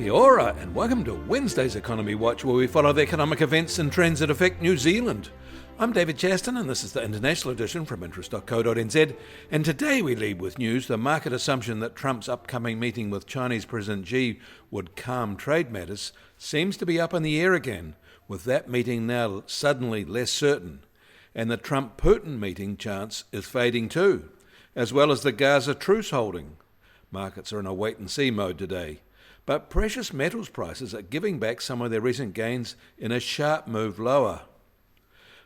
Aotearoa, and welcome to Wednesday's Economy Watch, where we follow the economic events and trends that affect New Zealand. I'm David Chaston, and this is the international edition from interest.co.nz, and today we lead with news. The market assumption that Trump's upcoming meeting with Chinese President Xi would calm trade matters seems to be up in the air again, with that meeting now suddenly less certain. And the Trump-Putin meeting chance is fading too, as well as the Gaza truce holding. Markets are in a wait-and-see mode today. But precious metals prices are giving back some of their recent gains in a sharp move lower.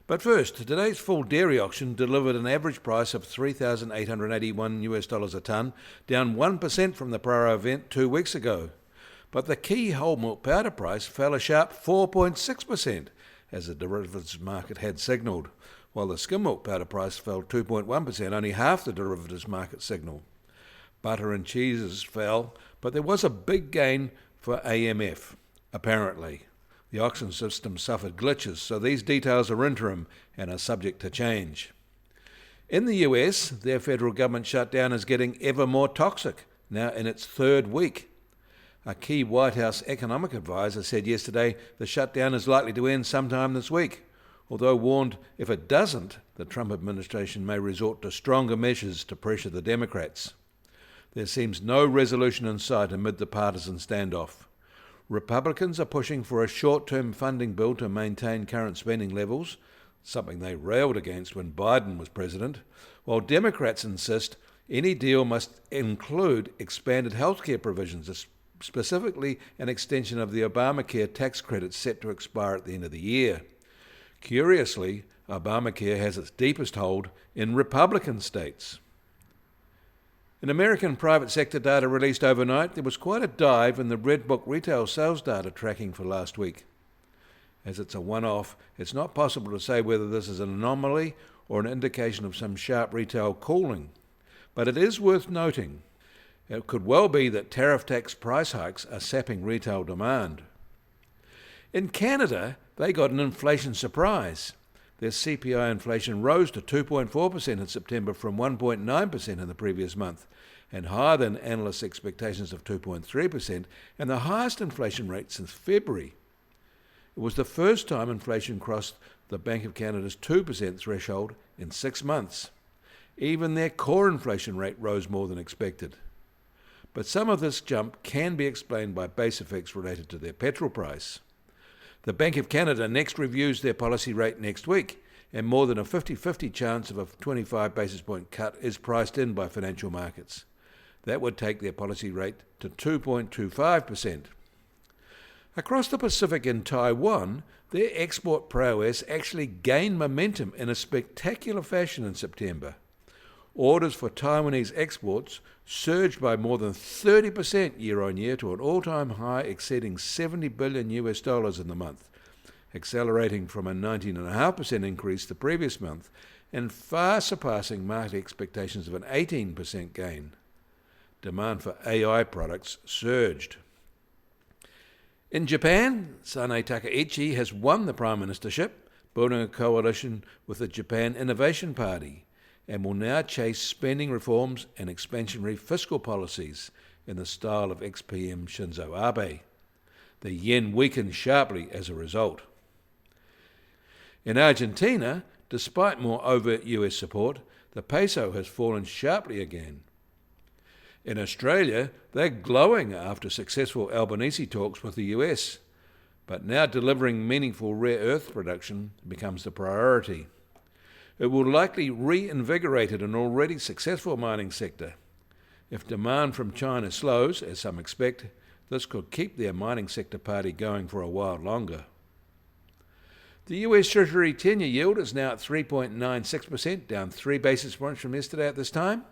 But first, today's full dairy auction delivered an average price of $3,881 a tonne, down 1% from the prior event 2 weeks ago. But the key whole milk powder price fell a sharp 4.6%, as the derivatives market had signalled, while the skim milk powder price fell 2.1%, only half the derivatives market signal. Butter and cheeses fell, but there was a big gain for AMF, apparently. The auction system suffered glitches, so these details are interim and are subject to change. In the US, their federal government shutdown is getting ever more toxic, now in its third week. A key White House economic advisor said yesterday the shutdown is likely to end sometime this week, although warned if it doesn't, the Trump administration may resort to stronger measures to pressure the Democrats. There seems no resolution in sight amid the partisan standoff. Republicans are pushing for a short-term funding bill to maintain current spending levels, something they railed against when Biden was president, while Democrats insist any deal must include expanded healthcare provisions, specifically an extension of the Obamacare tax credit set to expire at the end of the year. Curiously, Obamacare has its deepest hold in Republican states. In American private sector data released overnight, there was quite a dive in the Red Book retail sales data tracking for last week. As it's a one-off, it's not possible to say whether this is an anomaly or an indication of some sharp retail cooling. But it is worth noting, it could well be that tariff tax price hikes are sapping retail demand. In Canada, they got an inflation surprise. Their CPI inflation rose to 2.4% in September from 1.9% in the previous month, and higher than analysts' expectations of 2.3%, and the highest inflation rate since February. It was the first time inflation crossed the Bank of Canada's 2% threshold in 6 months. Even their core inflation rate rose more than expected. But some of this jump can be explained by base effects related to their petrol price. The Bank of Canada next reviews their policy rate next week, and more than a 50-50 chance of a 25 basis point cut is priced in by financial markets. That would take their policy rate to 2.25%. Across the Pacific in Taiwan, their export prowess actually gained momentum in a spectacular fashion in September. Orders for Taiwanese exports surged by more than 30% year-on-year to an all-time high exceeding $70 billion in the month, accelerating from a 19.5% increase the previous month and far surpassing market expectations of an 18% gain. Demand for AI products surged. In Japan, Sanae Takaichi has won the prime ministership, building a coalition with the Japan Innovation Party, and will now chase spending reforms and expansionary fiscal policies in the style of ex-PM Shinzo Abe. The yen weakened sharply as a result. In Argentina, despite more overt US support, the peso has fallen sharply again. In Australia, they're glowing after successful Albanese talks with the US, but now delivering meaningful rare earth production becomes the priority. It will likely reinvigorate an already successful mining sector. If demand from China slows, as some expect, this could keep their mining sector party going for a while longer. The US Treasury 10-year yield is now at 3.96%, down 3 basis points from yesterday at this time.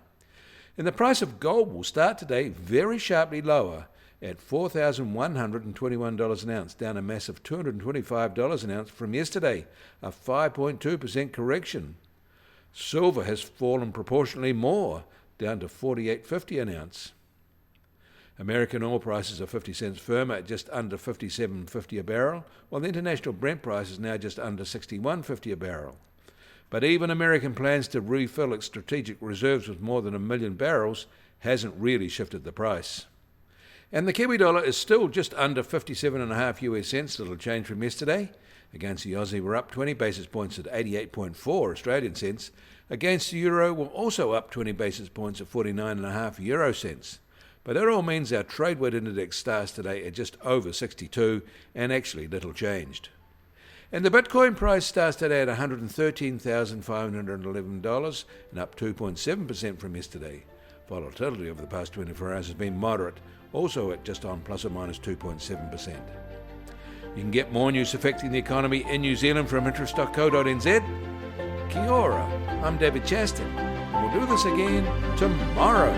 And the price of gold will start today very sharply lower at $4,121 an ounce, down a massive $225 an ounce from yesterday, a 5.2% correction. Silver has fallen proportionally more, down to $48.50 an ounce. American oil prices are 50 cents firmer at just under $57.50 a barrel, while the international Brent price is now just under $61.50 a barrel. But even American plans to refill its strategic reserves with more than 1 million barrels hasn't really shifted the price. And the Kiwi dollar is still just under 57.5 US cents, little change from yesterday. Against the Aussie, we're up 20 basis points at 88.4 Australian cents. Against the euro, we're also up 20 basis points at 49.5 euro cents. But that all means our trade weight index starts today at just over 62, and actually little changed. And the Bitcoin price starts today at $113,511 and up 2.7% from yesterday. Volatility over the past 24 hours has been moderate, also at just on plus or minus 2.7%. You can get more news affecting the economy in New Zealand from interest.co.nz. Kia ora, I'm David Chaston, and we'll do this again tomorrow.